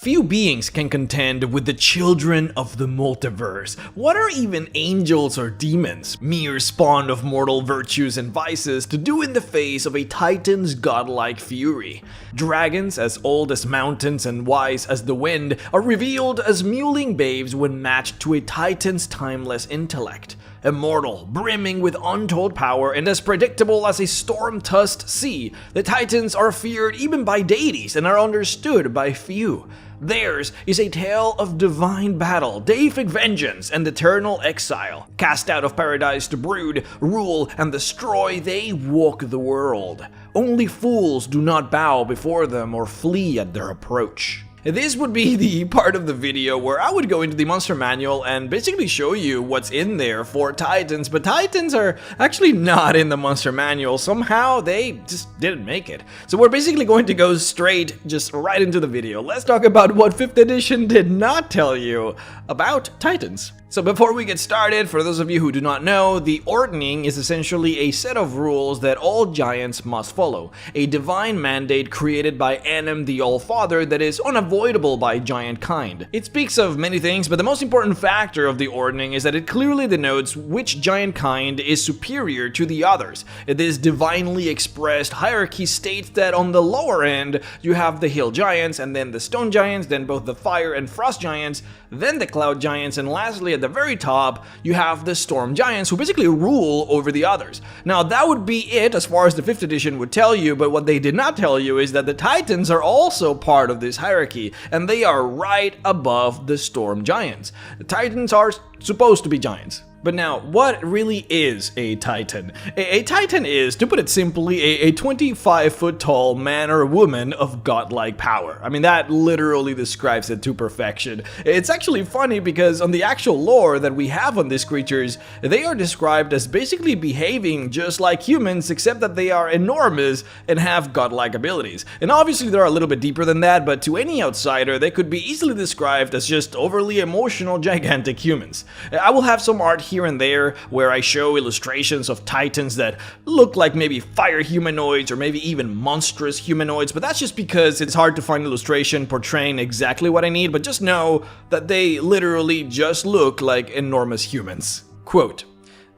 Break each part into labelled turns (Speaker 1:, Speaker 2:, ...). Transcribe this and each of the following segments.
Speaker 1: Few beings can contend with the children of the multiverse. What are even angels or demons, mere spawn of mortal virtues and vices, to do in the face of a titan's godlike fury? Dragons, as old as mountains and wise as the wind, are revealed as mewling babes when matched to a titan's timeless intellect. Immortal, brimming with untold power, and as predictable as a storm-tossed sea, the Titans are feared even by deities and are understood by few. Theirs is a tale of divine battle, deific vengeance, and eternal exile. Cast out of paradise to brood, rule, and destroy, they walk the world. Only fools do not bow before them or flee at their approach. This would be the part of the video where I would go into the monster manual and basically show you what's in there for Titans, but Titans are actually not in the monster manual. Somehow they just didn't make it. So we're basically going to go straight, just right into the video. Let's talk about what 5th edition did not tell you about Titans. So before we get started, for those of you who do not know, the Ordning is essentially a set of rules that all giants must follow. A divine mandate created by Anim the All-Father that is unavoidable by giant kind. It speaks of many things, but the most important factor of the Ordning is that it clearly denotes which giant kind is superior to the others. This divinely expressed hierarchy states that on the lower end, you have the Hill Giants, and then the Stone Giants, then both the Fire and Frost Giants, then the Cloud Giants, and lastly at the very top, you have the Storm Giants, who basically rule over the others. Now, that would be it as far as the 5th edition would tell you, but what they did not tell you is that the Titans are also part of this hierarchy, and they are right above the Storm Giants. The Titans are supposed to be giants. But now, what really is a Titan? A Titan is, to put it simply, a 25-foot tall man or woman of godlike power. I mean, that literally describes it to perfection. It's actually funny because on the actual lore that we have on these creatures, they are described as basically behaving just like humans, except that they are enormous and have godlike abilities. And obviously they're a little bit deeper than that, but to any outsider, they could be easily described as just overly emotional, gigantic humans. I will have some art here and there where I show illustrations of Titans that look like maybe fire humanoids or maybe even monstrous humanoids, but that's just because it's hard to find illustration portraying exactly what I need, but just know that they literally just look like enormous humans. Quote,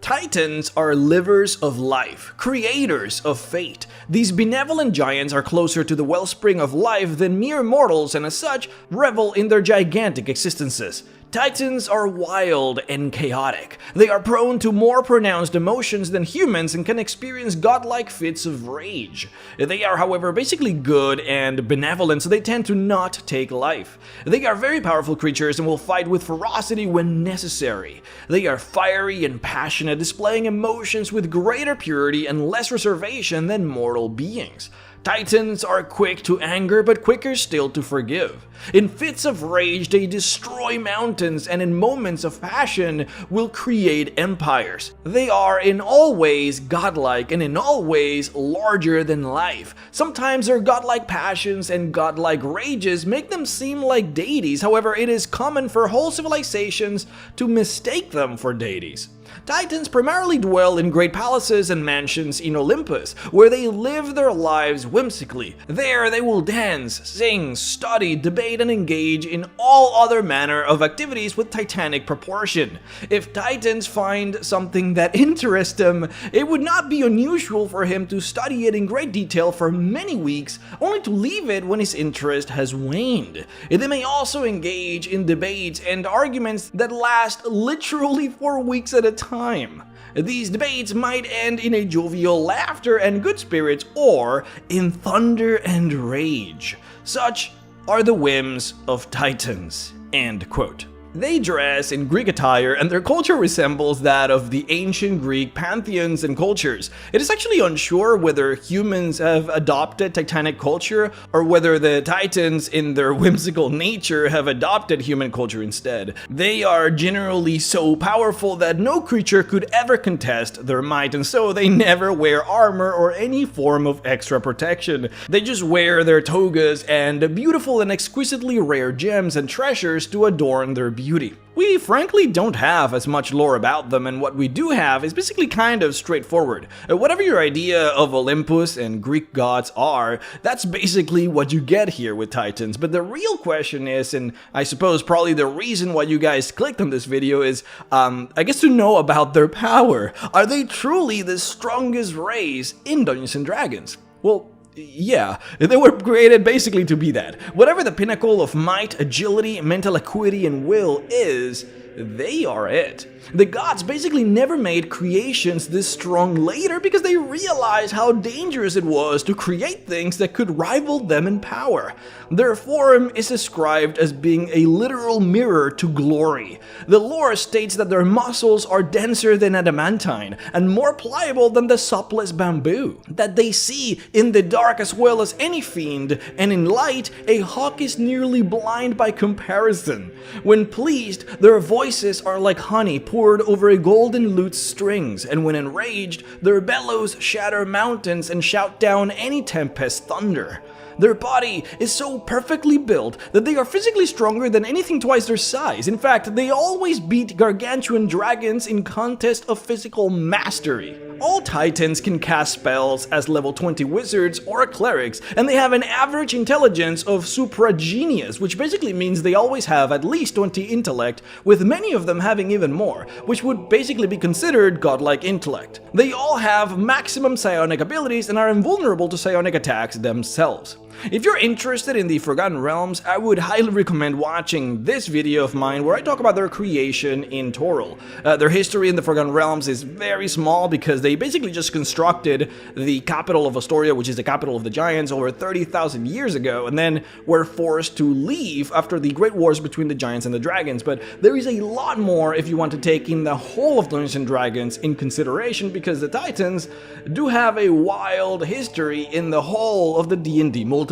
Speaker 1: Titans are livers of life, creators of fate. These benevolent giants are closer to the wellspring of life than mere mortals and as such, revel in their gigantic existences. Titans are wild and chaotic. They are prone to more pronounced emotions than humans and can experience godlike fits of rage. They are, however, basically good and benevolent, so they tend to not take life. They are very powerful creatures and will fight with ferocity when necessary. They are fiery and passionate, displaying emotions with greater purity and less reservation than mortal beings. Titans are quick to anger, but quicker still to forgive. In fits of rage, they destroy mountains, and in moments of passion, will create empires. They are in all ways godlike, and in all ways larger than life. Sometimes their godlike passions and godlike rages make them seem like deities, however, it is common for whole civilizations to mistake them for deities. Titans primarily dwell in great palaces and mansions in Olympus, where they live their lives whimsically. There they will dance, sing, study, debate, and engage in all other manner of activities with titanic proportion. If Titans find something that interests him, it would not be unusual for him to study it in great detail for many weeks, only to leave it when his interest has waned. They may also engage in debates and arguments that last literally for weeks at a time. These debates might end in a jovial laughter and good spirits or in thunder and rage. Such are the whims of Titans. End quote. They dress in Greek attire and their culture resembles that of the ancient Greek pantheons and cultures. It is actually unsure whether humans have adopted Titanic culture or whether the Titans in their whimsical nature have adopted human culture instead. They are generally so powerful that no creature could ever contest their might, and so they never wear armor or any form of extra protection. They just wear their togas and beautiful and exquisitely rare gems and treasures to adorn their beauty. beauty. We frankly don't have as much lore about them, and what we do have is basically kind of straightforward. Whatever your idea of Olympus and Greek gods are, that's basically what you get here with Titans. But the real question is, and I suppose probably the reason why you guys clicked on this video is, I guess to know about their power. Are they truly the strongest race in Dungeons & Dragons? Well, yeah, they were created basically to be that. Whatever the pinnacle of might, agility, mental acuity, and will is, they are it. The gods basically never made creations this strong later because they realized how dangerous it was to create things that could rival them in power. Their form is described as being a literal mirror to glory. The lore states that their muscles are denser than adamantine and more pliable than the supplest bamboo, that they see in the dark as well as any fiend, and in light, a hawk is nearly blind by comparison. When pleased, their voices are like honey poured over a golden lute's strings, and when enraged, their bellows shatter mountains and shout down any tempest thunder. Their body is so perfectly built that they are physically stronger than anything twice their size. In fact, they always beat gargantuan dragons in contest of physical mastery. All Titans can cast spells as level 20 wizards or clerics, and they have an average intelligence of supragenius, which basically means they always have at least 20 intellect, with many of them having even more, which would basically be considered godlike intellect. They all have maximum psionic abilities and are invulnerable to psionic attacks themselves. If you're interested in the Forgotten Realms, I would highly recommend watching this video of mine where I talk about their creation in Toril. Their history in the Forgotten Realms is very small because they basically just constructed the capital of Astoria, which is the capital of the Giants, over 30,000 years ago, and then were forced to leave after the Great Wars between the Giants and the Dragons. But there is a lot more if you want to take in the whole of Dungeons & Dragons in consideration, because the Titans do have a wild history in the whole of the D&D multiverse.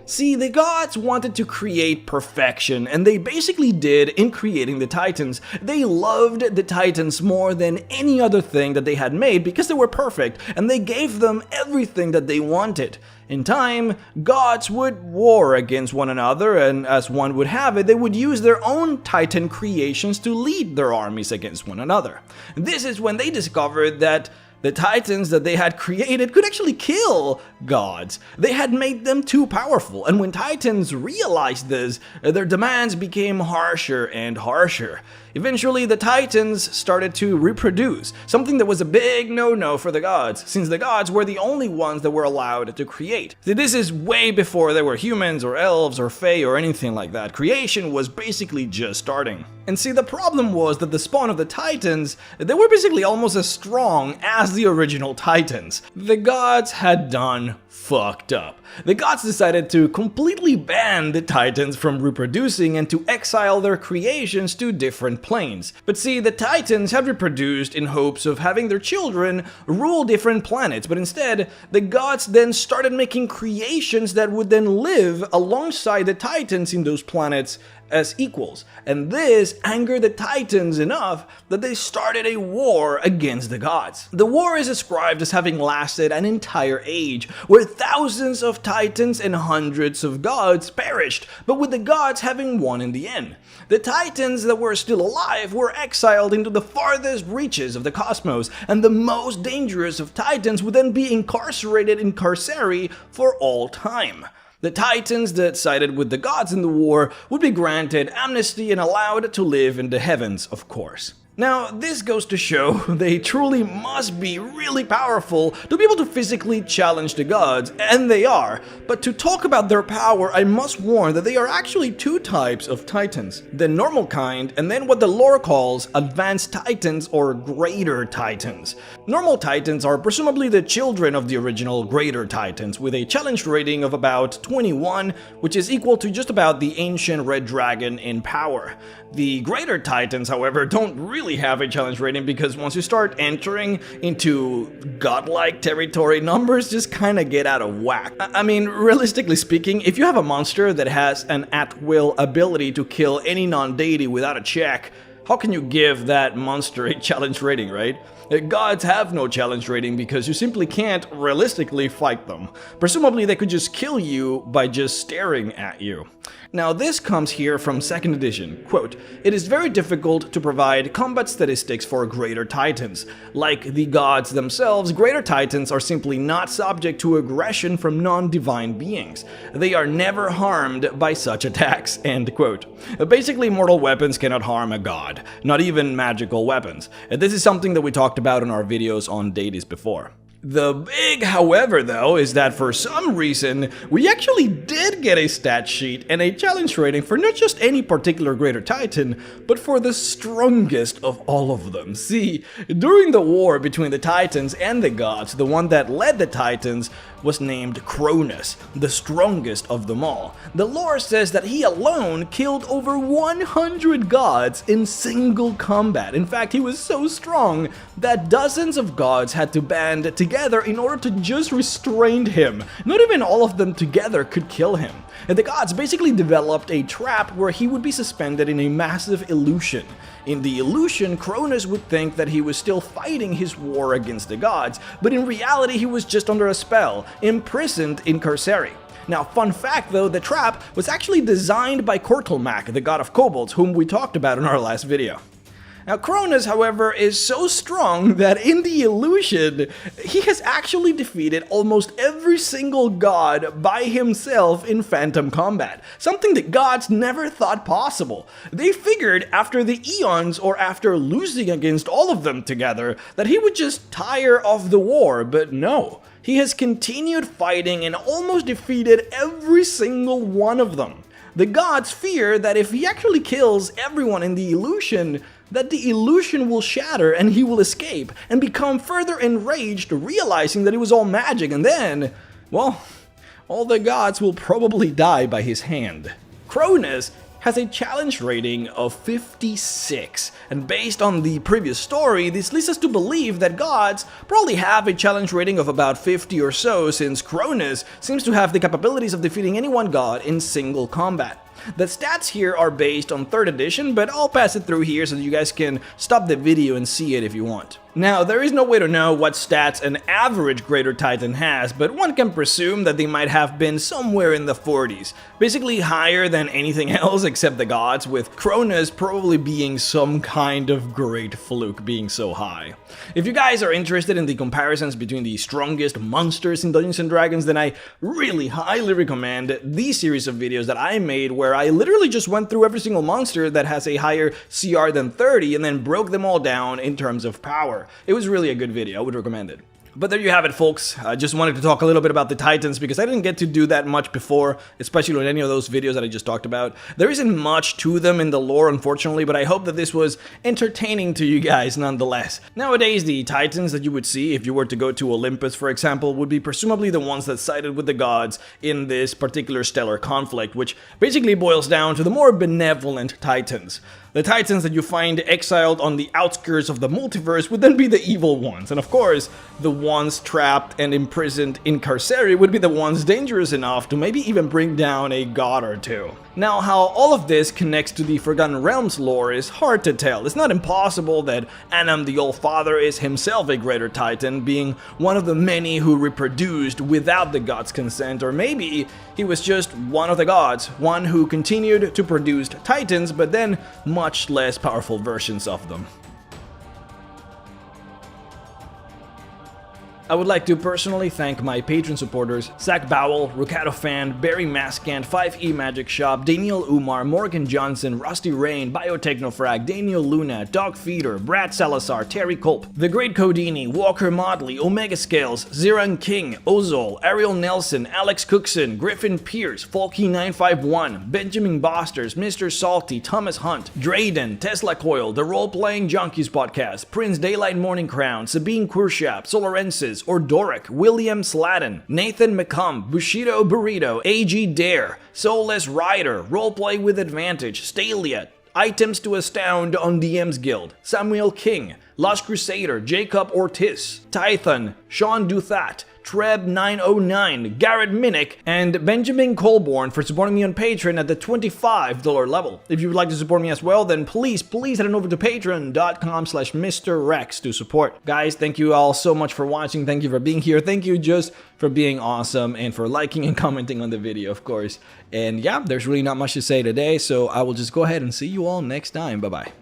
Speaker 1: See, the gods wanted to create perfection, and they basically did in creating the Titans. They loved the Titans more than any other thing that they had made because they were perfect, and they gave them everything that they wanted. In time, gods would war against one another, and as one would have it, they would use their own Titan creations to lead their armies against one another. This is when they discovered that the Titans that they had created could actually kill gods. They had made them too powerful, and when Titans realized this, their demands became harsher and harsher. Eventually, the Titans started to reproduce, something that was a big no-no for the gods, since the gods were the only ones that were allowed to create. See, this is way before there were humans or elves or fae or anything like that. Creation was basically just starting. And see, the problem was that the spawn of the Titans, they were basically almost as strong as the original Titans. The gods had done fucked up. The gods decided to completely ban the Titans from reproducing and to exile their creations to different planes. But see, the Titans had reproduced in hopes of having their children rule different planets, but instead, the gods then started making creations that would then live alongside the Titans in those planets as equals, and this angered the Titans enough that they started a war against the gods. The war is described as having lasted an entire age, where thousands of Titans and hundreds of gods perished, but with the gods having won in the end. The Titans that were still alive were exiled into the farthest reaches of the cosmos, and the most dangerous of Titans would then be incarcerated in Carceri for all time. The Titans that sided with the gods in the war would be granted amnesty and allowed to live in the heavens, of course. Now, this goes to show they truly must be really powerful to be able to physically challenge the gods, and they are. But to talk about their power, I must warn that they are actually two types of Titans. The normal kind, and then what the lore calls Advanced Titans or Greater Titans. Normal Titans are presumably the children of the original Greater Titans, with a challenge rating of about 21, which is equal to just about the ancient Red Dragon in power. The Greater Titans, however, don't really have a challenge rating because once you start entering into godlike territory, numbers just kind of get out of whack. I mean, realistically speaking, if you have a monster that has an at-will ability to kill any non-deity without a check, How can you give that monster a challenge rating, right? Gods have no challenge rating because you simply can't realistically fight them. Presumably they could just kill you by just staring at you. Now this comes here from 2nd edition. Quote, "It is very difficult to provide combat statistics for greater titans. Like the gods themselves, greater titans are simply not subject to aggression from non-divine beings. They are never harmed by such attacks." End quote. Basically, mortal weapons cannot harm a god, not even magical weapons. This is something that we talked about in our videos on deities before. The big however though is that for some reason we actually did get a stat sheet and a challenge rating for not just any particular greater titan, but for the strongest of all of them. See, during the war between the titans and the gods, the one that led the titans was named Cronus, the strongest of them all. The lore says that he alone killed over 100 gods in single combat. In fact, he was so strong that dozens of gods had to band together in order to just restrain him. Not even all of them together could kill him. And the gods basically developed a trap where he would be suspended in a massive illusion. In the illusion, Cronus would think that he was still fighting his war against the gods, but in reality he was just under a spell, imprisoned in Carceri. Now, fun fact though, the trap was actually designed by Kortelmak, the god of kobolds, whom we talked about in our last video. Now, Cronus, however, is so strong that in the illusion, he has actually defeated almost every single god by himself in phantom combat, something that gods never thought possible. They figured after the eons, or after losing against all of them together, that he would just tire of the war, but no. He has continued fighting and almost defeated every single one of them. The gods fear that if he actually kills everyone in the illusion, that the illusion will shatter and he will escape and become further enraged, realizing that it was all magic, and then, well, all the gods will probably die by his hand. Cronus has a challenge rating of 56, and based on the previous story, this leads us to believe that gods probably have a challenge rating of about 50 or so, since Cronus seems to have the capabilities of defeating any one god in single combat. The stats here are based on 3rd edition, but I'll pass it through here so that you guys can stop the video and see it if you want. Now, there is no way to know what stats an average Greater Titan has, but one can presume that they might have been somewhere in the 40s. Basically higher than anything else except the gods, with Cronus probably being some kind of great fluke being so high. If you guys are interested in the comparisons between the strongest monsters in Dungeons & Dragons, then I really highly recommend the series of videos that I made where I literally just went through every single monster that has a higher CR than 30 and then broke them all down in terms of power. It was really a good video, I would recommend it. But there you have it, folks. I just wanted to talk a little bit about the Titans because I didn't get to do that much before, especially in any of those videos that I just talked about. There isn't much to them in the lore, unfortunately, but I hope that this was entertaining to you guys nonetheless. Nowadays, the Titans that you would see if you were to go to Olympus, for example, would be presumably the ones that sided with the gods in this particular stellar conflict, which basically boils down to the more benevolent Titans. The Titans that you find exiled on the outskirts of the multiverse would then be the evil ones, and of course, the ones trapped and imprisoned in Carceri would be the ones dangerous enough to maybe even bring down a god or two. Now, how all of this connects to the Forgotten Realms lore is hard to tell. It's not impossible that Anam the All-Father is himself a greater titan, being one of the many who reproduced without the gods' consent, or maybe he was just one of the gods, one who continued to produce titans, but then much less powerful versions of them. I would like to personally thank my Patreon supporters, Zach Bowell, Rukato Fan, Barry Maskant, 5E Magic Shop, Daniel Umar, Morgan Johnson, Rusty Rain, Biotechnofrag, Daniel Luna, Dog Feeder, Brad Salazar, Terry Culp, The Great Codini, Walker Modley, Omega Scales, Ziran King, Ozol, Ariel Nelson, Alex Cookson, Griffin Pierce, Folky951, Benjamin Bosters, Mr. Salty, Thomas Hunt, Drayden, Tesla Coil, The Role Playing Junkies Podcast, Prince Daylight Morning Crown, Sabine Kurshap, Solorensis, Ordoric, William Sladden, Nathan McCumb, Bushido Burrito, AG Dare, Soulless Rider, Roleplay with Advantage, Stalia, Items to Astound on DM's Guild, Samuel King, Lost Crusader, Jacob Ortiz, Tython, Sean Duthat, Treb909, Garrett Minnick, and Benjamin Colborn for supporting me on Patreon at the $25 level. If you would like to support me as well, then please head on over to patreon.com/MrRex to support. Guys, thank you all so much for watching. Thank you for being here. Thank you just for being awesome and for liking and commenting on the video, of course. And yeah, there's really not much to say today, so I will just go ahead and see you all next time. Bye-bye.